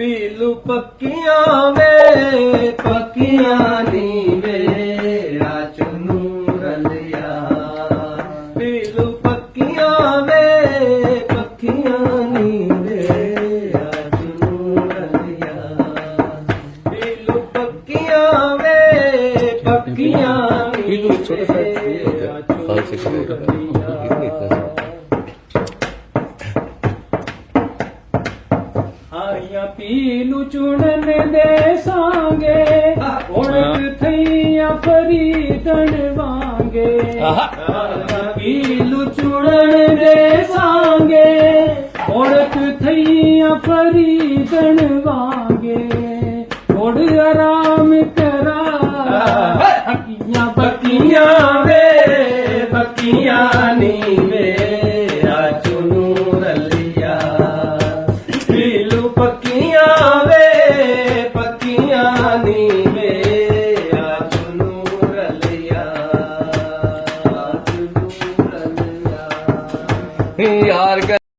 पीलू पक्कियां वे पक्कियां नी वे चुनू रलिया पीलू पक्कियां वे पक्कियां नी वे चुनू रलिया पीलू पक्कियां वे पक्कियां नी आया पीलू चुनन दे सांगे उड़क थैया फरीदन वांगे पीलू चुनन दे सांगे उड़क थैया फरीदन वांगे उड़ आराम करा हकियां बकियां वे बकियां नी वे चुनू रलिया पीलू पक्कियां वे पक्कियां नी वे चुनू रलिया चुनू रलिया यार।